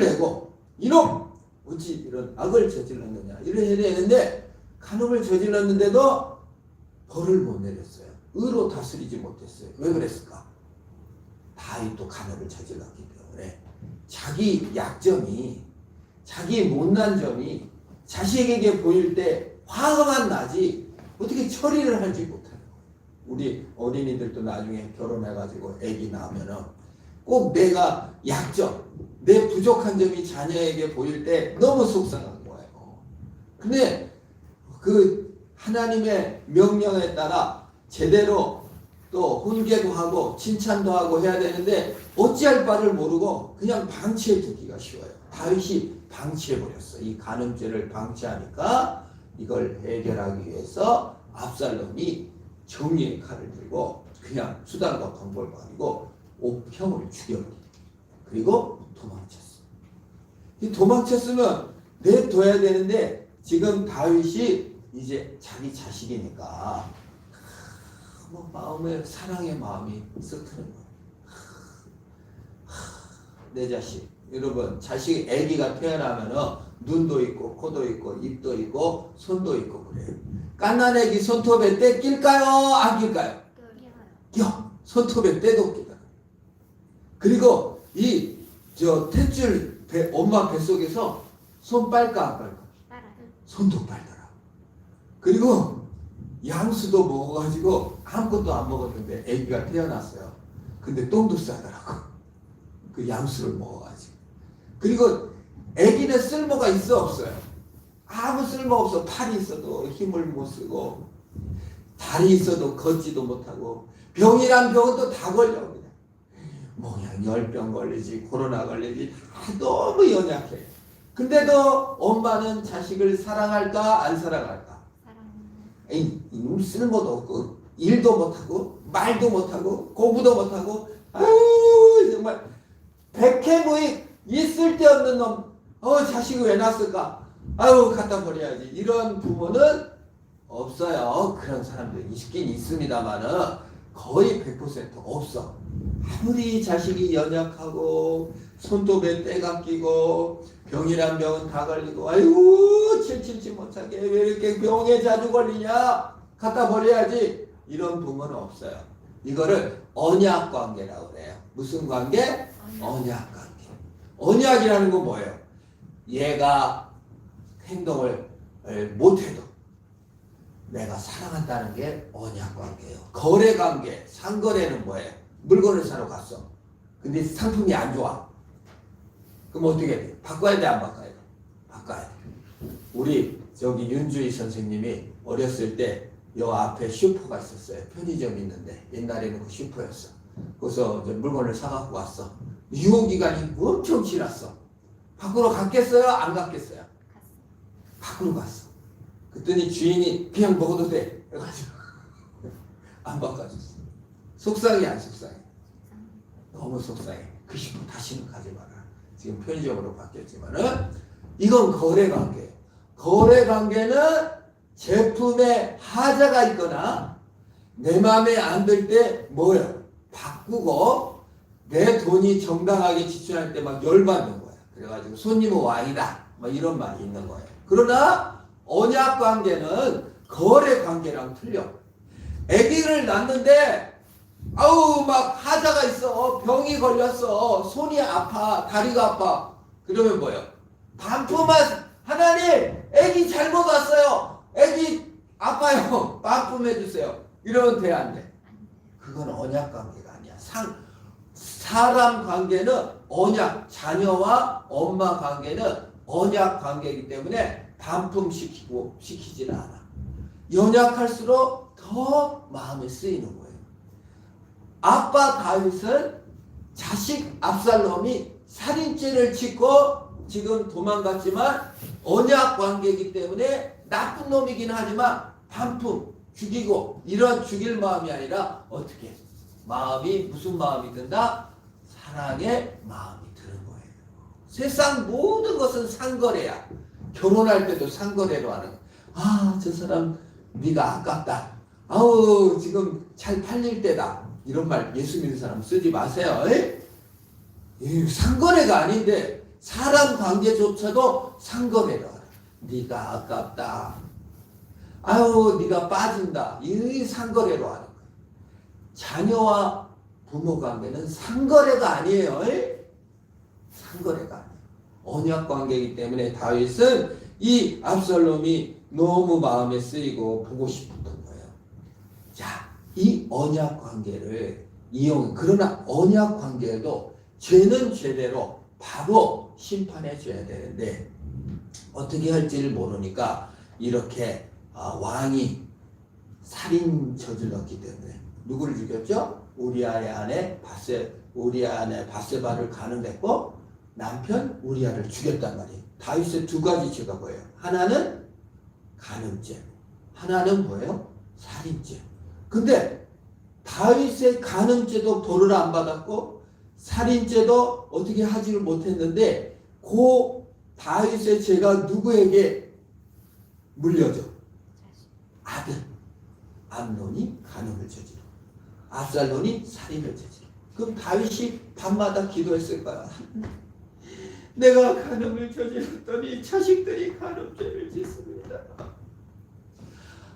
화를 내고 이놈 어찌 이런 악을 저질렀느냐 이래 해야 되는데 간음을 저질렀는데도 벌을 못 내렸어요. 의로 다스리지 못했어요. 왜 그랬을까? 다윗도 간음을 저질렀기 때문에 자기 약점이 자기 못난 점이 자식에게 보일 때 화가 나지 어떻게 처리를 하지 못하는 거예요. 우리 어린이들도 나중에 결혼해가지고 아기 낳으면은 꼭 내가 약점, 내 부족한 점이 자녀에게 보일 때 너무 속상한 거예요. 근데 그 하나님의 명령에 따라 제대로 또 훈계도 하고 칭찬도 하고 해야 되는데 어찌할 바를 모르고 그냥 방치해 두기가 쉬워요. 다윗이 방치해버렸어. 이 간음죄를 방치하니까 이걸 해결하기 위해서 압살롬이 정의의 칼을 들고 그냥 수단과 방법을 버리고 형을 죽여버려. 그리고 도망쳤어. 이 도망쳤으면 내둬야 되는데 지금 다윗이 이제 자기 자식이니까 마음에 사랑의 마음이 쓱 트는 거예요. 내 자식. 여러분 자식 아기가 태어나면은 눈도 있고 코도 있고 입도 있고 손도 있고 그래요. 갓난 아기 손톱에 때 낄까요? 안 낄까요? 껴. 손톱에 때도 끼다. 그리고 이 탯줄 엄마 뱃속에서 손 빨까 안 빨까? 손도 빨더라. 그리고 양수도 먹어가지고 아무것도 안 먹었는데 아기가 태어났어요. 근데 똥도 싸더라고. 그 양수를 먹어가지고. 그리고 아기는 쓸모가 있어 없어요? 아무 쓸모 없어. 팔이 있어도 힘을 못 쓰고 다리 있어도 걷지도 못하고 병이란 병은 또 다 걸려 그냥. 뭐야 열병 걸리지 코로나 걸리지 다 너무 연약해. 근데도 엄마는 자식을 사랑할까 안 사랑할까? 에이 이놈 쓰는 것도 없고 일도 못하고 말도 못하고 공부도 못하고 아유 정말 백해무익 이 쓸데없는 놈 자식을 왜 낳았을까? 아유 갖다 버려야지. 이런 부모는 없어요. 그런 사람들 있긴 있습니다만은 거의 100% 없어. 아무리 자식이 연약하고 손톱에 때가 끼고 병이란 병은 다 걸리고 아이고 칠칠치 못하게 왜 이렇게 병에 자주 걸리냐 갖다 버려야지. 이런 부모는 없어요. 이거를 언약관계라고 그래요. 무슨 관계? 언약관계. 언약이라는 건 뭐예요? 얘가 행동을 못해도 내가 사랑한다는 게 언약관계예요. 거래관계, 상거래는 뭐예요? 물건을 사러 갔어. 근데 상품이 안 좋아. 그럼 어떻게 돼? 바꿔야 돼, 안 바꿔야 돼? 바꿔야 돼. 우리 저기 윤주희 선생님이 어렸을 때 요 앞에 슈퍼가 있었어요. 편의점 있는데 옛날에는 그 슈퍼였어. 그래서 이제 물건을 사갖고 왔어. 유효기간이 엄청 지났어. 밖으로 갔겠어요? 안 갔겠어요? 밖으로 갔어. 그랬더니 주인이 그냥 먹어도 돼. 그래가지고 안 바꿔줬어. 속상해 안 속상해? 너무 속상해. 그 슈퍼 다시는 가지 마라. 지금 편의점으로 바뀌었지만은 이건 거래관계예요. 거래관계는 제품에 하자가 있거나 내 마음에 안 들 때 뭐예요? 바꾸고 내 돈이 정당하게 지출할 때 막 열받는 거야. 그래가지고 손님은 왕이다. 막 이런 말이 있는 거예요. 그러나 언약관계는 거래관계랑 틀려. 아기를 낳는데 아우 막 하자가 있어. 병이 걸렸어. 손이 아파. 다리가 아파. 그러면 뭐예요? 반품한 하나님 아기 잘못 왔어요. 아기 아파요. 반품해주세요. 이러면 돼 안 돼? 그건 언약관계가 아니야. 사람 관계는 언약, 자녀와 엄마 관계는 언약 관계이기 때문에 시키지는 않아. 연약할수록 더 마음에 쓰이는 거예요. 아빠 다윗은 자식 압살롬이 살인죄를 짓고 지금 도망갔지만 언약 관계이기 때문에 나쁜 놈이긴 하지만 반품 죽이고 이런 죽일 마음이 아니라 어떻게 마음이 무슨 마음이 든다? 사랑의 마음이 드는 거예요. 세상 모든 것은 상거래야. 결혼할 때도 상거래로 하는. 저 사람 네가 아깝다. 아우 지금 잘 팔릴 때다. 이런 말 예수 믿는 사람 쓰지 마세요. 상거래가 아닌데 사람 관계조차도 상거래로 하라. 네가 아깝다. 아유 네가 빠진다. 이 상거래로 하는 거예요. 자녀와 부모 관계는 상거래가 아니에요. 상거래가 아니에요. 언약 관계이기 때문에 다윗은 이 압살롬이 너무 마음에 쓰이고 보고 싶었던 거예요. 자, 이 언약 관계를 그러나 언약 관계에도 죄는 죄대로 바로 심판해 줘야 되는데 어떻게 할지를 모르니까 이렇게 왕이 살인 저질렀기 때문에 누구를 죽였죠? 우리아의 아내 바세바를 간음했고 남편 우리아를 죽였단 말이에요. 다윗의 두 가지 죄가 뭐예요? 하나는 간음죄, 하나는 뭐예요? 살인죄. 근데 다윗의 간음죄도 벌을 안 받았고 살인죄도 어떻게 하지를 못했는데 그 다윗의 죄가 누구에게 물려져? 아들 암논이 간음을 저지르고 압살롬이 살인을 저지르고 그럼 다윗이 밤마다 기도했을까요? 내가 간음을 저질렀더니 자식들이 간음죄를 짓습니다.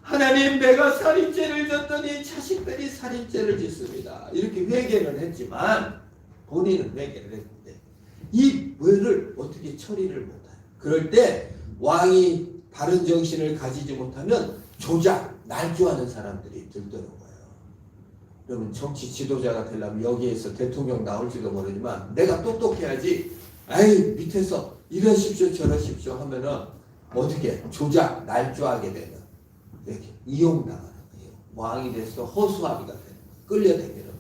하나님 내가 살인죄를 졌더니 자식들이 살인죄를 짓습니다. 이렇게 회개를 했지만 본인은 회개를 했는데 이 죄를 어떻게 처리를 못해요. 그럴 때 왕이 바른 정신을 가지지 못하면 조작, 날조하는 사람들이 들더라고요. 여러분 정치 지도자가 되려면 여기에서 대통령 나올지도 모르지만 내가 똑똑해야지 아이 밑에서 이러십시오 저러십시오 하면은 어떻게 조작, 날조하게 되는 이렇게 이용당하는 거예요. 왕이 돼서 허수아비가 되는 거예요. 끌려다니는 거예요.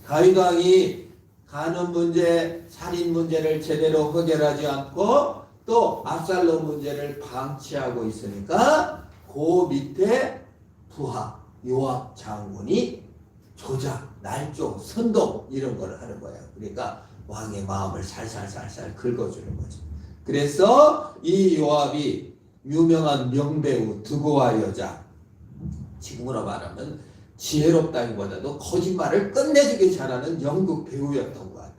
다윗 왕이 간음 문제, 살인 문제를 제대로 해결하지 않고 또 압살롬 문제를 방치하고 있으니까 그 밑에 부하 요압 장군이 조작, 날조, 선동 이런 걸 하는 거예요. 그러니까 왕의 마음을 살살살살 긁어주는 거죠. 그래서 이 요압이 유명한 명배우 드고와 여자, 지금으로 말하면 지혜롭다기보다도 거짓말을 끝내주게 잘하는 연극 배우였던 것 같아요.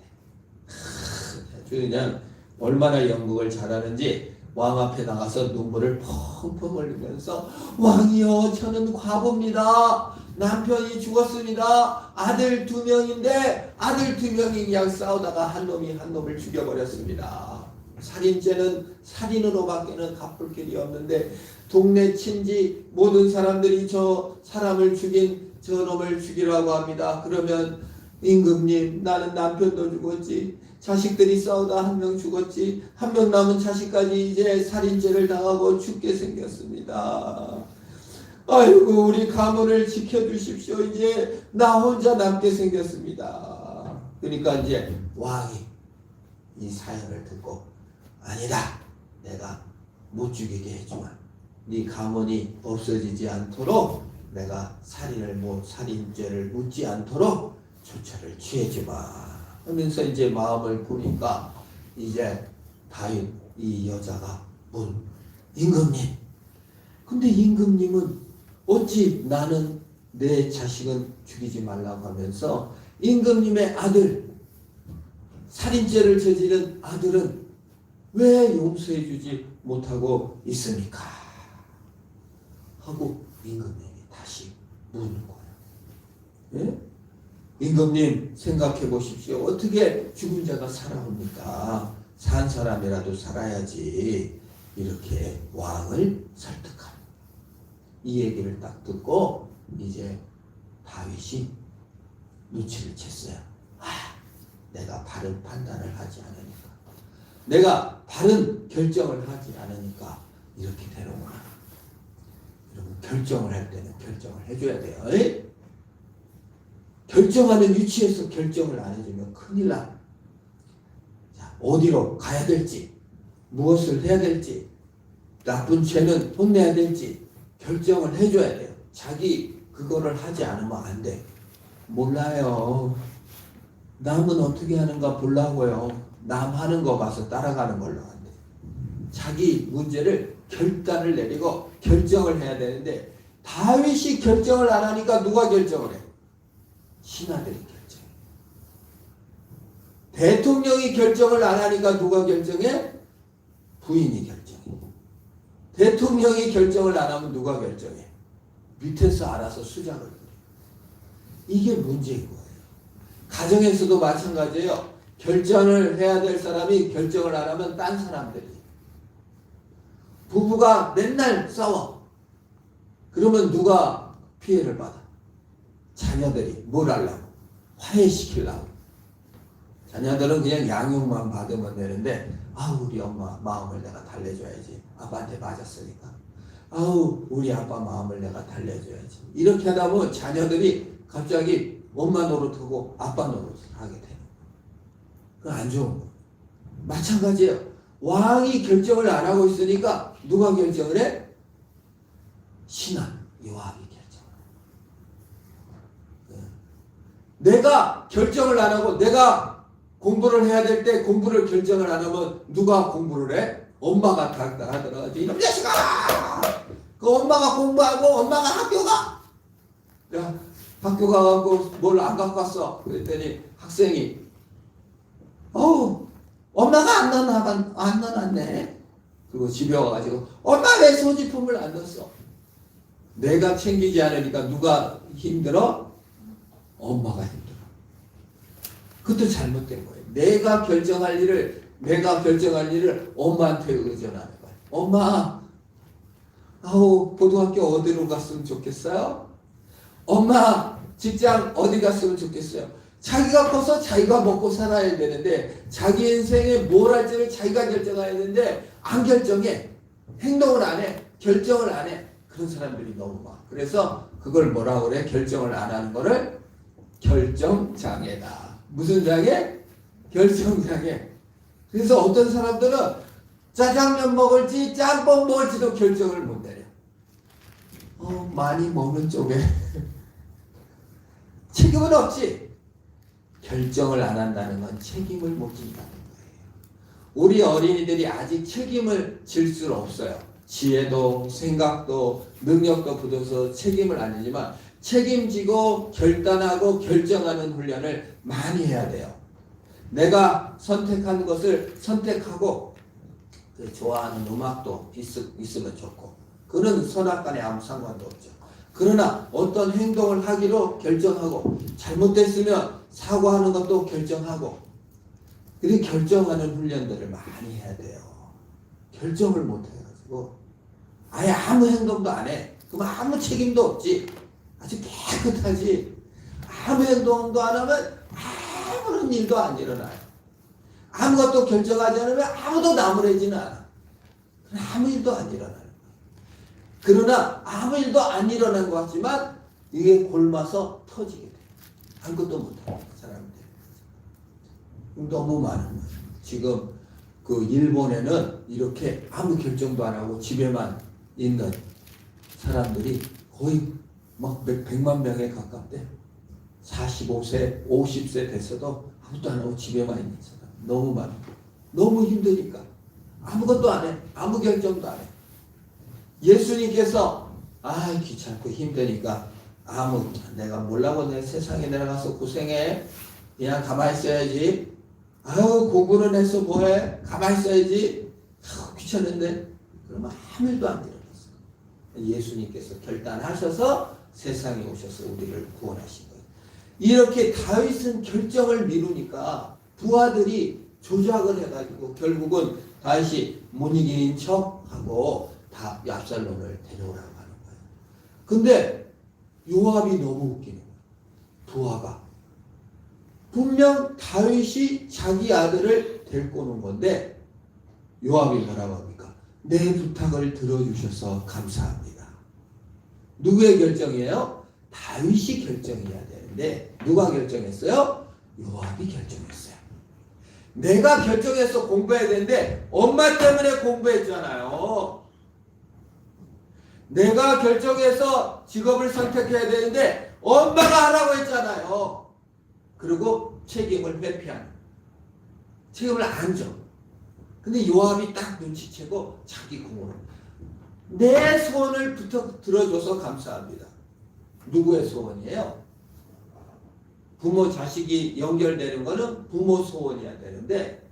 그냥 얼마나 연극을 잘하는지 왕 앞에 나가서 눈물을 펑펑 흘리면서 왕이여 저는 과부입니다. 남편이 죽었습니다. 아들 2명인데 아들 2명이 그냥 싸우다가 한 놈이 한 놈을 죽여버렸습니다. 살인죄는 살인으로밖에는 갚을 길이 없는데 동네 친지 모든 사람들이 저 사람을 죽인 저 놈을 죽이라고 합니다. 그러면 임금님 나는 남편도 죽었지 자식들이 싸우다 1명 죽었지 1명 남은 자식까지 이제 살인죄를 당하고 죽게 생겼습니다. 아이고 우리 가문을 지켜주십시오. 이제 나 혼자 남게 생겼습니다. 그러니까 이제 왕이 이 사연을 듣고 아니다 내가 못 죽이게 해주마. 네 가문이 없어지지 않도록 내가 살인죄를 묻지 않도록 조처를 취해주마 하면서 이제 마음을 보니까 이제 다윗 이 여자가 임금님 근데 임금님은 어찌 나는 내 자식은 죽이지 말라고 하면서 임금님의 아들 살인죄를 저지른 아들은 왜 용서해 주지 못하고 있습니까? 하고 임금님이 다시 묻는 거예요. 예? 임금님 생각해 보십시오. 어떻게 죽은 자가 살아옵니까? 산 사람이라도 살아야지. 이렇게 왕을 설득하는 이 얘기를 딱 듣고 이제 다윗이 눈치를 챘어요. 내가 바른 판단을 하지 않으니까 내가 바른 결정을 하지 않으니까 이렇게 되는구나. 여러분 결정을 할 때는 결정을 해줘야 돼요. 에이? 결정하는 위치에서 결정을 안 해주면 큰일 나. 자, 어디로 가야 될지 무엇을 해야 될지 나쁜 죄는 혼내야 될지 결정을 해줘야 돼요. 자기 그거를 하지 않으면 안 돼. 몰라요. 남은 어떻게 하는가 보려고요. 남 하는 거 봐서 따라가는 걸로 안 돼. 자기 문제를 결단을 내리고 결정을 해야 되는데 다윗이 결정을 안 하니까 누가 결정을 해? 신하들이 결정해. 대통령이 결정을 안 하니까 누가 결정해? 부인이 결정해. 대통령이 결정을 안 하면 누가 결정해? 밑에서 알아서 수작을 부려. 이게 문제인 거예요. 가정에서도 마찬가지예요. 결정을 해야 될 사람이 결정을 안 하면 딴 사람들이. 부부가 맨날 싸워. 그러면 누가 피해를 받아? 자녀들이 뭘 하려고? 화해시키려고. 자녀들은 그냥 양육만 받으면 되는데, 아우 우리 엄마 마음을 내가 달래줘야지. 아빠한테 맞았으니까. 아우 우리 아빠 마음을 내가 달래줘야지. 이렇게 하다 보면 자녀들이 갑자기 엄마 노릇하고 아빠 노릇을 하게 되는 거예요. 그건 안 좋은 거예요. 마찬가지예요. 왕이 결정을 안 하고 있으니까 누가 결정을 해? 신하 요압이 결정을 해. 내가 결정을 안 하고 내가 공부를 해야 될 때 공부를 결정을 안 하면 누가 공부를 해? 엄마가 다 하더라도 이놈 자식아! 그 엄마가 공부하고 엄마가 학교 가! 야, 학교 가갖고 뭘 안 갖고 왔어. 그랬더니 학생이 엄마가 안 넣어놨네. 그리고 집에 와가지고 엄마 왜 소지품을 안 넣었어? 내가 챙기지 않으니까 누가 힘들어? 엄마가 힘들어. 그것도 잘못된 거예요. 내가 결정할 일을 엄마한테 의존하는 거예요. 엄마, 고등학교 어디로 갔으면 좋겠어요? 엄마, 직장 어디 갔으면 좋겠어요? 자기가 커서 자기가 먹고 살아야 되는데 자기 인생에 뭘 할지를 자기가 결정해야 되는데 안 결정해. 행동을 안 해. 결정을 안 해. 그런 사람들이 너무 많아. 그래서 그걸 뭐라고 그래? 결정을 안 하는 거를 결정장애다. 무슨 장애? 결정장애. 그래서 어떤 사람들은 짜장면 먹을지 짬뽕 먹을지도 결정을 못 내려. 많이 먹는 쪽에 책임은 없지. 결정을 안 한다는 건 책임을 못 진다는 거예요. 우리 어린이들이 아직 책임을 질 수는 없어요. 지혜도 생각도 능력도 붙어서 책임을 안 지지만 책임지고 결단하고 결정하는 훈련을 많이 해야 돼요. 내가 선택한 것을 선택하고 좋아하는 음악도 있으면 좋고 그런 선악간에 아무 상관도 없죠. 그러나 어떤 행동을 하기로 결정하고 잘못됐으면 사과하는 것도 결정하고 그렇게 결정하는 훈련들을 많이 해야 돼요. 결정을 못 해가지고 아예 아무 행동도 안 해. 그럼 아무 책임도 없지. 아주 깨끗하지. 아무 행동도 안 하면 아무런 일도 안 일어나요. 아무것도 결정하지 않으면 아무도 나무래지는 않아. 아무 일도 안 일어나요. 그러나 아무 일도 안 일어난 것 같지만 이게 골마서 터지게 돼. 아무것도 못하는 사람들. 너무 많은 거예요. 지금 그 일본에는 이렇게 아무 결정도 안 하고 집에만 있는 사람들이 거의 막 100만 명에 가깝대. 45세, 50세 됐어도 아무것도 안 하고 집에만 있는 사람. 너무 많아. 너무 힘드니까. 아무것도 안 해. 아무 결정도 안 해. 예수님께서 귀찮고 힘드니까 내가 몰라고 내 세상에 내려가서 고생해. 그냥 가만히 있어야지. 공부는 해서 뭐해? 가만히 있어야지. 귀찮은데. 그러면 아무 일도 안 일어났어. 예수님께서 결단하셔서 세상에 오셔서 우리를 구원하신 거예요. 이렇게 다윗은 결정을 미루니까 부하들이 조작을 해가지고 결국은 다윗이 못 이긴 척하고 다 압살롬을 데려오라고 하는 거예요. 근데 요압이 너무 웃기는 거예요. 부하가 분명 다윗이 자기 아들을 데리고 오는 건데 요압이 뭐라고 합니까? 내 부탁을 들어주셔서 감사합니다. 누구의 결정이에요? 다윗이 결정해야 되는데 누가 결정했어요? 요압이 결정했어요. 내가 결정해서 공부해야 되는데 엄마 때문에 공부했잖아요. 내가 결정해서 직업을 선택해야 되는데 엄마가 하라고 했잖아요. 그리고 책임을 회피하는. 책임을 안 져. 근데 요압이 딱 눈치채고 자기 공으로 내 소원을 들어줘서 감사합니다. 누구의 소원이에요? 부모 자식이 연결되는 거는 부모 소원이어야 되는데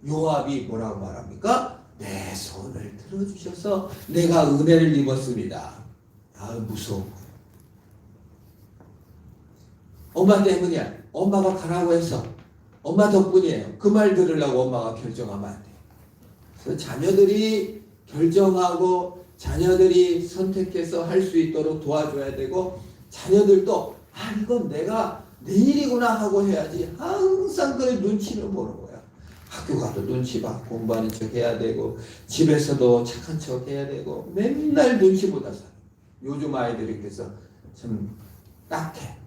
요압이 뭐라고 말합니까? 내 소원을 들어주셔서 내가 은혜를 입었습니다. 아, 무서워. 엄마 때문이야. 엄마가 가라고 해서 엄마 덕분이에요. 그 말 들으려고 엄마가 결정하면 안 돼요. 그래서 자녀들이 결정하고 자녀들이 선택해서 할 수 있도록 도와줘야 되고 자녀들도 아 이건 내가 내 일이구나 하고 해야지 항상 그 눈치를 보는 거야. 학교 가도 눈치 봐. 공부하는 척 해야 되고 집에서도 착한 척 해야 되고 맨날 눈치 보다 살아. 요즘 아이들이 그래서 참 딱해.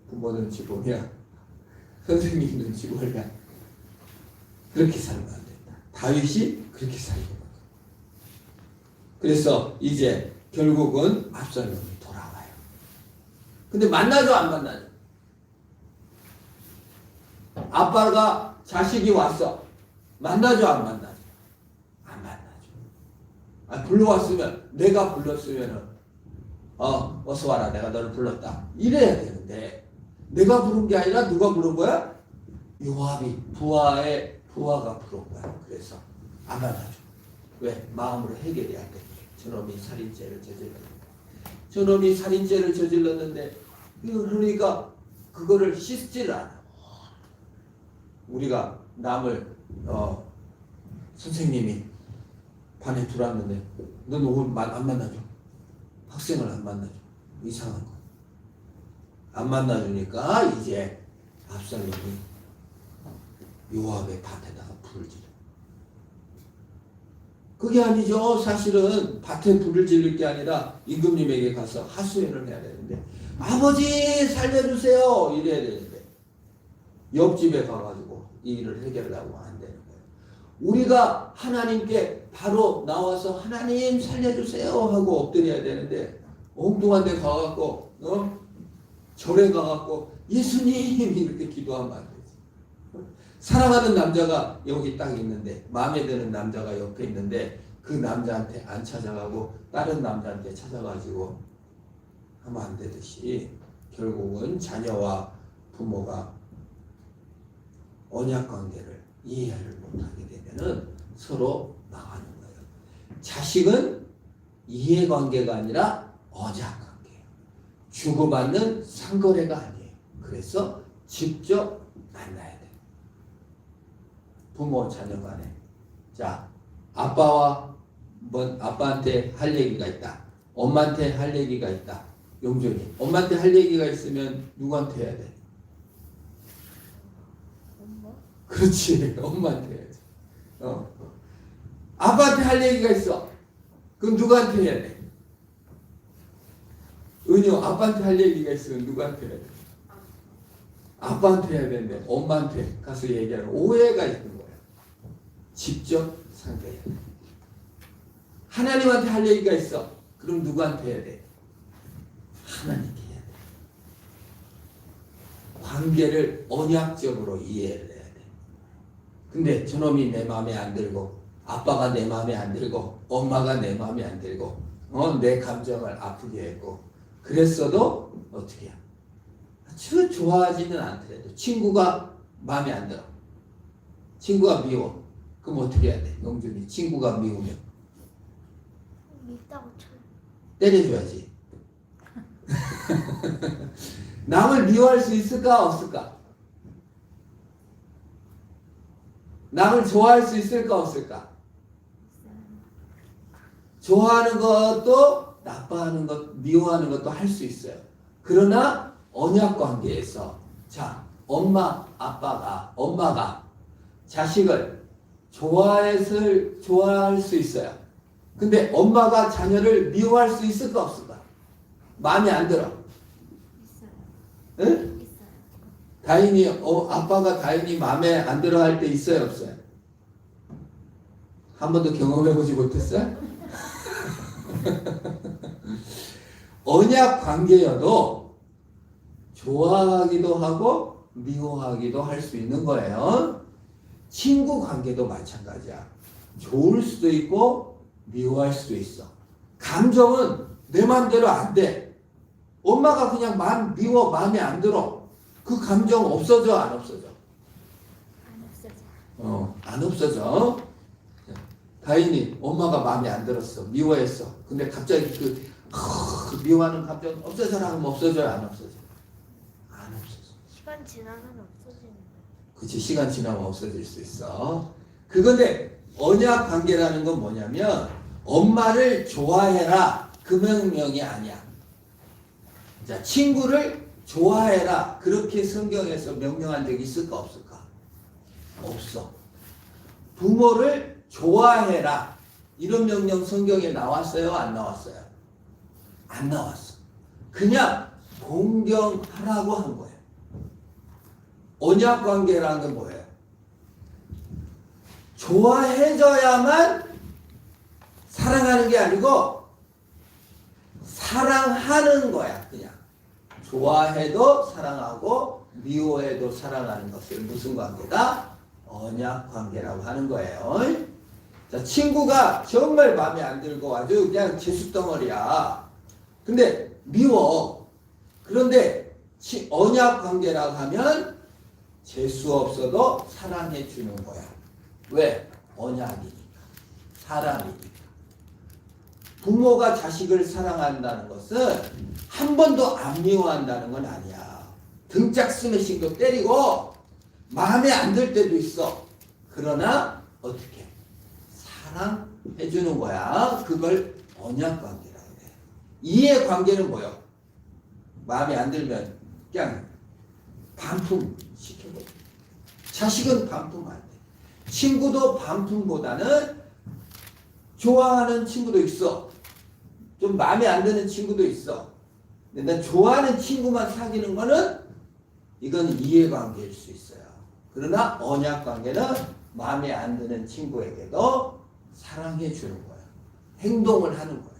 부모 눈치 보면 선생님 눈치 보면 그렇게 살면 안 된다. 다윗이 그렇게 살고 그래서 이제 결국은 압살롬이 돌아와요. 근데 만나죠 안 만나죠? 아빠가 자식이 왔어. 만나죠 안 만나죠? 안 만나죠. 아, 불러왔으면 내가 불렀으면은 어서 와라 내가 너를 불렀다 이래야 되는데 내가 부른 게 아니라 누가 부른 거야? 요압이 부하가 부른 거야. 그래서 안 만나죠. 왜? 마음으로 해결해야 돼. 저놈이 살인죄를 저질렀는데 저놈이 살인죄를 저질렀는데 그러니까 그거를 씻지를 않아. 우리가 남을 선생님이 반에 들어왔는데 넌 오늘 안 만나줘. 학생을 안 만나줘. 이상한 거. 안 만나주니까 이제 압살롬이 요압의 밭에다가 불을 지르. 그게 아니죠. 사실은 밭에 불을 지를 게 아니라 임금님에게 가서 하소연을 해야 되는데 아버지 살려주세요 이래야 되는데 옆집에 가가지고 이 일을 해결하고 안 되는 거예요. 우리가 하나님께 바로 나와서 하나님 살려주세요 하고 엎드려야 되는데 엉뚱한 데 가갖고 절에 가갖고 예수님 이렇게 기도하면 안 되지. 사랑하는 남자가 여기 딱 있는데 마음에 드는 남자가 옆에 있는데 그 남자한테 안 찾아가고 다른 남자한테 찾아가지고 하면 안 되듯이 결국은 자녀와 부모가 언약 관계를 이해를 못하게 되면은 서로 망하는 거예요. 자식은 이해관계가 아니라 언약 관계예요. 주고받는 상거래가 아니에요. 그래서 직접 만나야 돼요. 부모 자녀 간에. 자, 아빠한테 할 얘기가 있다. 엄마한테 할 얘기가 있다. 용준이. 엄마한테 할 얘기가 있으면 누구한테 해야 돼? 엄마? 그렇지. 엄마한테 해야지. 아빠한테 할 얘기가 있어. 그럼 누구한테 해야 돼? 은효, 아빠한테 할 얘기가 있으면 누구한테 해야 돼? 아빠한테 해야 되는데 엄마한테 가서 얘기하는 오해가 있는 거야. 직접 상대해야 돼. 하나님한테 할 얘기가 있어. 그럼 누구한테 해야 돼? 하나님께 해야 돼. 관계를 언약적으로 이해를 해야 돼. 근데 저놈이 내 마음에 안 들고 아빠가 내 마음에 안 들고 엄마가 내 마음에 안 들고 내 감정을 아프게 했고 그랬어도 어떻게 해야? 아주 좋아하지는 않더라도 친구가 마음에 안 들어. 친구가 미워. 그럼 어떻게 해야 돼? 영준이 친구가 미우면 밉다고 쳐요. 때려줘야지. 남을 미워할 수 있을까 없을까? 남을 좋아할 수 있을까 없을까? 좋아하는 것도 나빠하는 것, 미워하는 것도 할 수 있어요. 그러나 언약 관계에서 자, 엄마가 자식을 좋아할 수 있어요. 근데 엄마가 자녀를 미워할 수 있을까 없을까? 마음에 안 들어. 있어요. 응? 있어요. 다인이 아빠가 다인이 마음에 안 들어 할 때 있어요 없어요? 한 번도 경험해보지 못했어요? 언약 관계여도 좋아하기도 하고 미워하기도 할 수 있는 거예요. 친구 관계도 마찬가지야. 좋을 수도 있고 미워할 수도 있어. 감정은 내 마음대로 안 돼. 엄마가 그냥 미워 마음에 안 들어. 그 감정 없어져 안 없어져? 안 없어져. 안 없어져. 다인이 엄마가 마음에 안 들었어. 미워했어. 근데 갑자기 그 미워하는 감정 없어져라 하면 없어져요? 안 없어져? 안 없어져. 시간 지나면 없어지는 거예요. 그치, 시간 지나면 없어질 수 있어. 그건데 언약 관계라는 건 뭐냐면 엄마를 좋아해라 그 명령이 아니야. 자, 친구를 좋아해라 그렇게 성경에서 명령한 적이 있을까 없을까? 없어. 부모를 좋아해라 이런 명령 성경에 나왔어요? 안 나왔어요? 안 나왔어. 그냥 공경하라고 한 거예요. 언약 관계라는 건 뭐예요? 좋아해줘야만 사랑하는 게 아니고 사랑하는 거야. 그냥 좋아해도 사랑하고 미워해도 사랑하는 것을 무슨 관계다? 언약 관계라고 하는 거예요. 자, 친구가 정말 마음에 안 들고 아주 그냥 재수덩어리야. 근데 미워. 그런데 언약 관계라고 하면 재수 없어도 사랑해 주는 거야. 왜? 언약이니까. 사람이니까. 부모가 자식을 사랑한다는 것은 한 번도 안 미워한다는 건 아니야. 등짝 스매싱도 때리고 마음에 안 들 때도 있어. 그러나 어떻게? 사랑해 주는 거야. 그걸 언약관계라고 해. 이해관계는 뭐요? 마음에 안 들면 그냥 반품 시켜버려. 자식은 반품 안 돼. 친구도 반품보다는 좋아하는 친구도 있어. 좀 마음에 안 드는 친구도 있어. 근데 난 좋아하는 친구만 사귀는 거는 이건 이해관계일 수 있어요. 그러나 언약관계는 마음에 안 드는 친구에게도 사랑해 주는 거야. 행동을 하는 거야.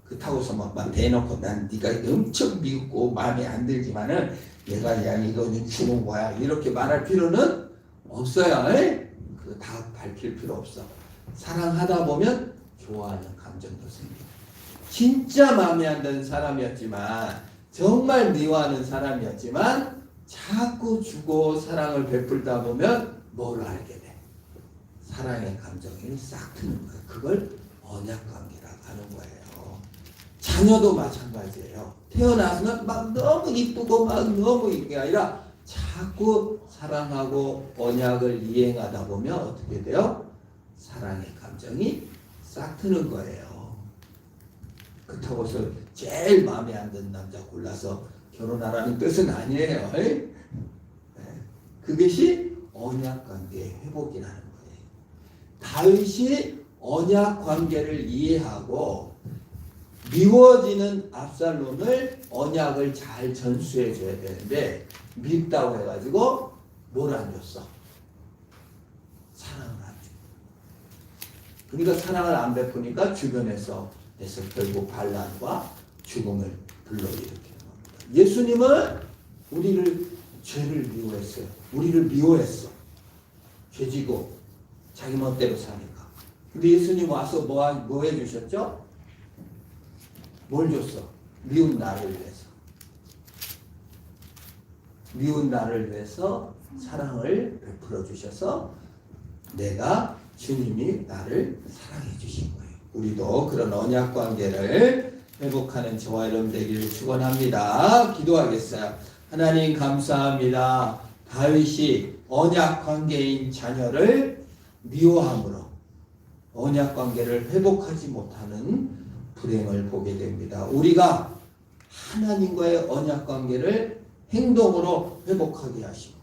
그렇다고서 막 대놓고 난 네가 엄청 미웠고 마음에 안 들지만은 내가 그냥 이거 좀 주는 거야. 이렇게 말할 필요는 없어요. 그거 다 밝힐 필요 없어. 사랑하다 보면 좋아하는 감정도 생겨. 진짜 마음에 안 드는 사람이었지만 정말 미워하는 사람이었지만 자꾸 주고 사랑을 베풀다 보면 뭘 알게 돼? 사랑의 감정이 싹 트는 거야. 그걸 언약관계라고 하는 거예요. 자녀도 마찬가지예요. 태어나서는 막 너무 이쁘고 막 너무 이게 아니라 자꾸 사랑하고 언약을 이행하다 보면 어떻게 돼요? 사랑의 감정이 싹 트는 거예요. 그렇다고 해서 제일 마음에 안 드는 남자 골라서 결혼하라는 뜻은 아니에요. 그것이 언약관계의 회복이라는 거예요. 다윗이 언약관계를 이해하고 미워지는 압살롬을 언약을 잘 전수해 줘야 되는데 밉다고 해가지고 뭘 안 줬어? 사랑을 안 줘. 그러니까 사랑을 안 베푸니까 주변에서 결국 반란과 죽음을 불러일으키는 겁니다. 예수님은 우리를 죄를 미워했어요. 우리를 미워했어. 죄지고 자기 멋대로 사니까. 근데 예수님 와서 뭐 해주셨죠? 뭘 줬어? 미운 나를 위해서. 미운 나를 위해서 사랑을 베풀어 주셔서 내가 주님이 나를 사랑해 주신 거예요. 우리도 그런 언약 관계를 회복하는 저와 여러분 되기를 축원합니다. 기도하겠어요. 하나님 감사합니다. 다윗이 언약 관계인 자녀를 미워함으로 언약 관계를 회복하지 못하는 불행을 보게 됩니다. 우리가 하나님과의 언약 관계를 행동으로 회복하게 하시고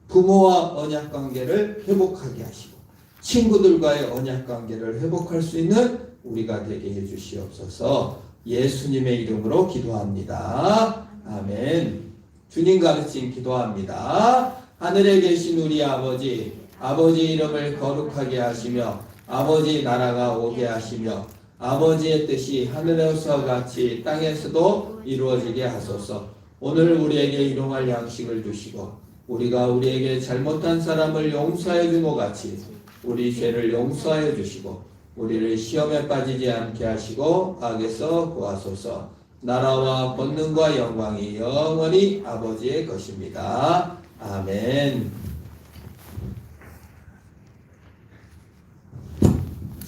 부모와 언약 관계를 회복하게 하시고 친구들과의 언약 관계를 회복할 수 있는 우리가 되게 해주시옵소서. 예수님의 이름으로 기도합니다. 아멘. 주님 가르침 기도합니다. 하늘에 계신 우리 아버지, 아버지 이름을 거룩하게 하시며 아버지 나라가 오게 하시며 아버지의 뜻이 하늘에서와 같이 땅에서도 이루어지게 하소서. 오늘 우리에게 일용할 양식을 주시고 우리가 우리에게 잘못한 사람을 용서해 준 것 같이 우리 죄를 용서해 주시고 우리를 시험에 빠지지 않게 하시고 악에서 구하소서. 나라와 권능과 영광이 영원히 아버지의 것입니다. 아멘.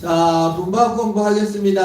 자, 분반 공부하겠습니다.